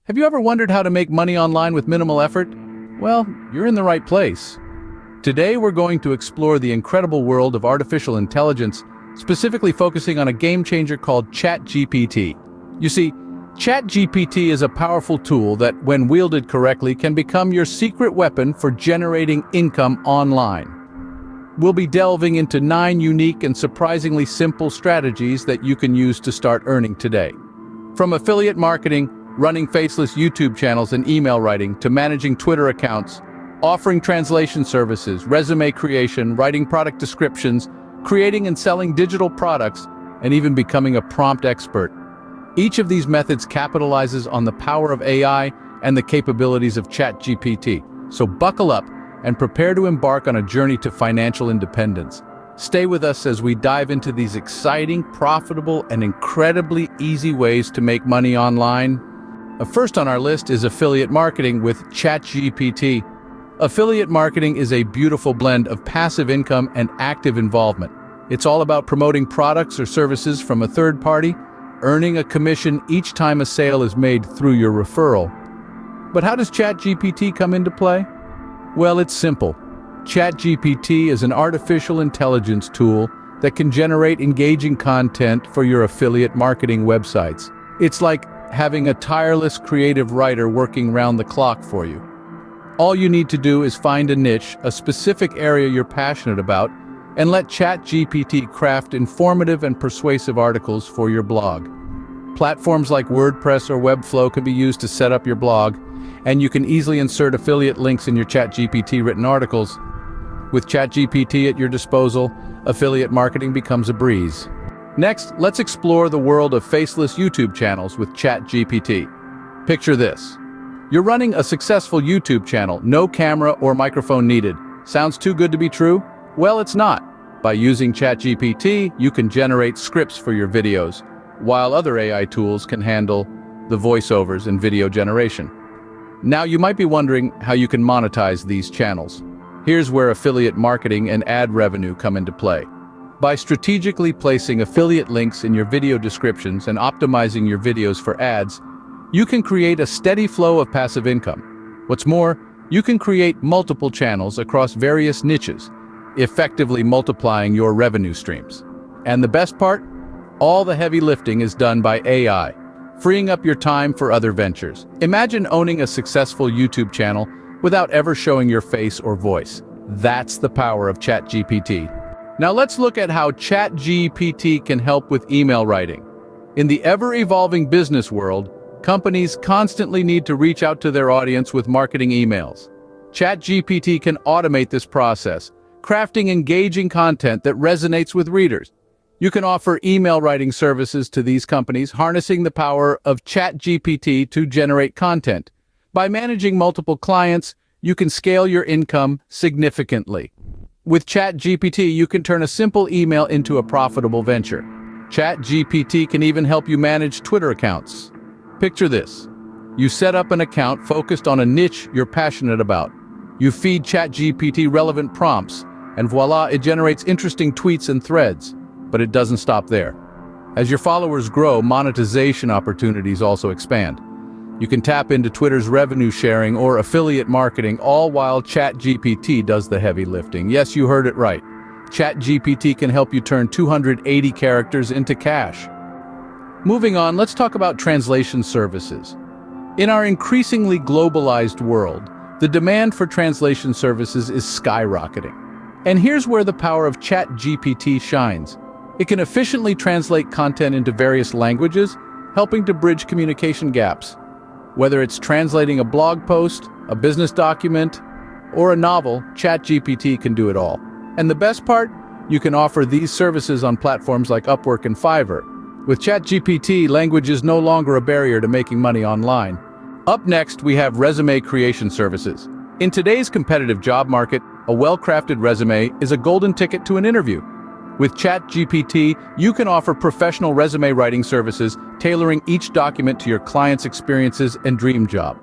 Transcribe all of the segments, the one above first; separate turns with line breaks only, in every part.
Have you ever wondered how to make money online with minimal effort? Well, you're in the right place. Today we're going to explore the incredible world of artificial intelligence, specifically focusing on a game changer called ChatGPT. You see, ChatGPT is a powerful tool that, when wielded correctly, can become your secret weapon for generating income online. We'll be delving into 9 unique and surprisingly simple strategies that you can use to start earning today. From affiliate marketing, running faceless YouTube channels and email writing, to managing Twitter accounts, offering translation services, resume creation, writing product descriptions, creating and selling digital products, and even becoming a prompt expert. Each of these methods capitalizes on the power of AI and the capabilities of ChatGPT. So buckle up and prepare to embark on a journey to financial independence. Stay with us as we dive into these exciting, profitable, and incredibly easy ways to make money online. First on our list is affiliate marketing with ChatGPT. Affiliate marketing is a beautiful blend of passive income and active involvement. It's all about promoting products or services from a third party, earning a commission each time a sale is made through your referral. But how does ChatGPT come into play? Well, it's simple. ChatGPT is an artificial intelligence tool that can generate engaging content for your affiliate marketing websites. It's like having a tireless creative writer working round the clock for you. All you need to do is find a niche, a specific area you're passionate about, and let ChatGPT craft informative and persuasive articles for your blog. Platforms like WordPress or Webflow can be used to set up your blog, and you can easily insert affiliate links in your ChatGPT written articles. With ChatGPT at your disposal, affiliate marketing becomes a breeze. Next, let's explore the world of faceless YouTube channels with ChatGPT. Picture this. You're running a successful YouTube channel, no camera or microphone needed. Sounds too good to be true? Well, it's not. By using ChatGPT, you can generate scripts for your videos, while other AI tools can handle the voiceovers and video generation. Now, you might be wondering how you can monetize these channels. Here's where affiliate marketing and ad revenue come into play. By strategically placing affiliate links in your video descriptions and optimizing your videos for ads, you can create a steady flow of passive income. What's more, you can create multiple channels across various niches, effectively multiplying your revenue streams. And the best part? All the heavy lifting is done by AI, freeing up your time for other ventures. Imagine owning a successful YouTube channel without ever showing your face or voice. That's the power of ChatGPT. Now let's look at how ChatGPT can help with email writing. In the ever-evolving business world, companies constantly need to reach out to their audience with marketing emails. ChatGPT can automate this process, crafting engaging content that resonates with readers. You can offer email writing services to these companies, harnessing the power of ChatGPT to generate content. By managing multiple clients, you can scale your income significantly. With ChatGPT, you can turn a simple email into a profitable venture. ChatGPT can even help you manage Twitter accounts. Picture this. You set up an account focused on a niche you're passionate about. You feed ChatGPT relevant prompts, and voila, it generates interesting tweets and threads. But it doesn't stop there. As your followers grow, monetization opportunities also expand. You can tap into Twitter's revenue sharing or affiliate marketing, all while ChatGPT does the heavy lifting. Yes, you heard it right. ChatGPT can help you turn 280 characters into cash. Moving on, let's talk about translation services. In our increasingly globalized world, the demand for translation services is skyrocketing. And here's where the power of ChatGPT shines. It can efficiently translate content into various languages, helping to bridge communication gaps. Whether it's translating a blog post, a business document, or a novel, ChatGPT can do it all. And the best part? You can offer these services on platforms like Upwork and Fiverr. With ChatGPT, language is no longer a barrier to making money online. Up next, we have resume creation services. In today's competitive job market, a well-crafted resume is a golden ticket to an interview. With ChatGPT, you can offer professional resume writing services, tailoring each document to your client's experiences and dream job.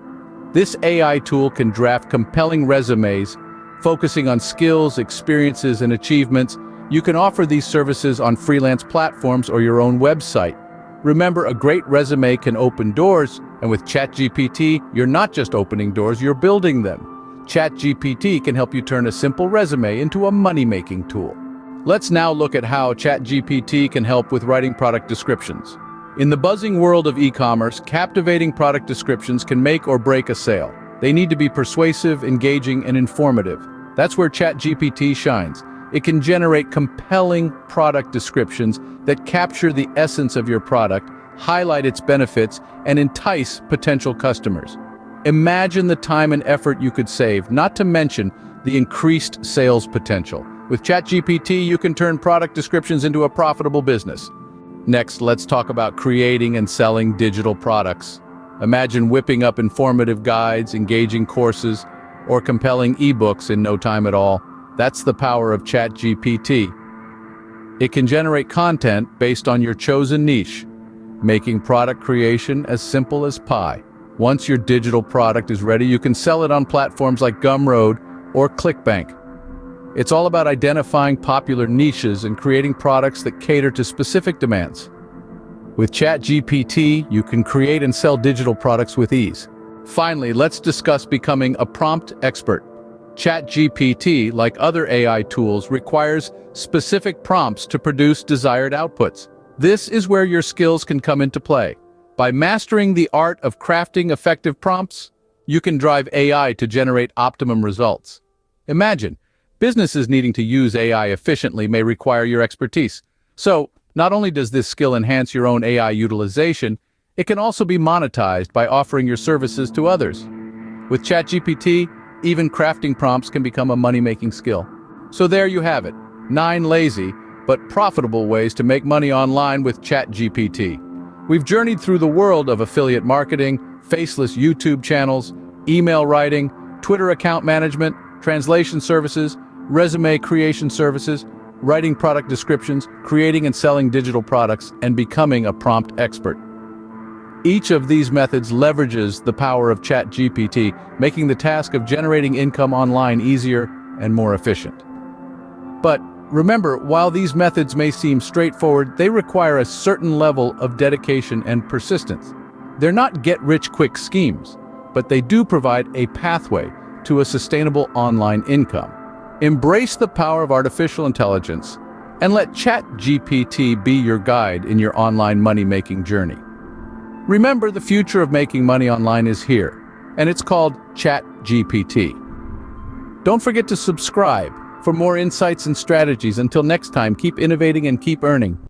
This AI tool can draft compelling resumes, focusing on skills, experiences, and achievements. You can offer these services on freelance platforms or your own website. Remember, a great resume can open doors, and with ChatGPT, you're not just opening doors, you're building them. ChatGPT can help you turn a simple resume into a money-making tool. Let's now look at how ChatGPT can help with writing product descriptions. In the buzzing world of e-commerce, captivating product descriptions can make or break a sale. They need to be persuasive, engaging, and informative. That's where ChatGPT shines. It can generate compelling product descriptions that capture the essence of your product, highlight its benefits, and entice potential customers. Imagine the time and effort you could save, not to mention the increased sales potential. With ChatGPT, you can turn product descriptions into a profitable business. Next, let's talk about creating and selling digital products. Imagine whipping up informative guides, engaging courses, or compelling ebooks in no time at all. That's the power of ChatGPT. It can generate content based on your chosen niche, making product creation as simple as pie. Once your digital product is ready, you can sell it on platforms like Gumroad or ClickBank. It's all about identifying popular niches and creating products that cater to specific demands. With ChatGPT, you can create and sell digital products with ease. Finally, let's discuss becoming a prompt expert. ChatGPT, like other AI tools, requires specific prompts to produce desired outputs. This is where your skills can come into play. By mastering the art of crafting effective prompts, you can drive AI to generate optimum results. Imagine, businesses needing to use AI efficiently may require your expertise. So, not only does this skill enhance your own AI utilization, it can also be monetized by offering your services to others. With ChatGPT, even crafting prompts can become a money-making skill. So there you have it, 9 lazy but profitable ways to make money online with ChatGPT. We've journeyed through the world of affiliate marketing, faceless YouTube channels, email writing, Twitter account management, translation services, resume creation services, writing product descriptions, creating and selling digital products, and becoming a prompt expert. Each of these methods leverages the power of ChatGPT, making the task of generating income online easier and more efficient. But remember, while these methods may seem straightforward, they require a certain level of dedication and persistence. They're not get-rich-quick schemes, but they do provide a pathway to a sustainable online income. Embrace the power of artificial intelligence and let ChatGPT be your guide in your online money-making journey. Remember, the future of making money online is here, and it's called ChatGPT. Don't forget to subscribe for more insights and strategies. Until next time, keep innovating and keep earning.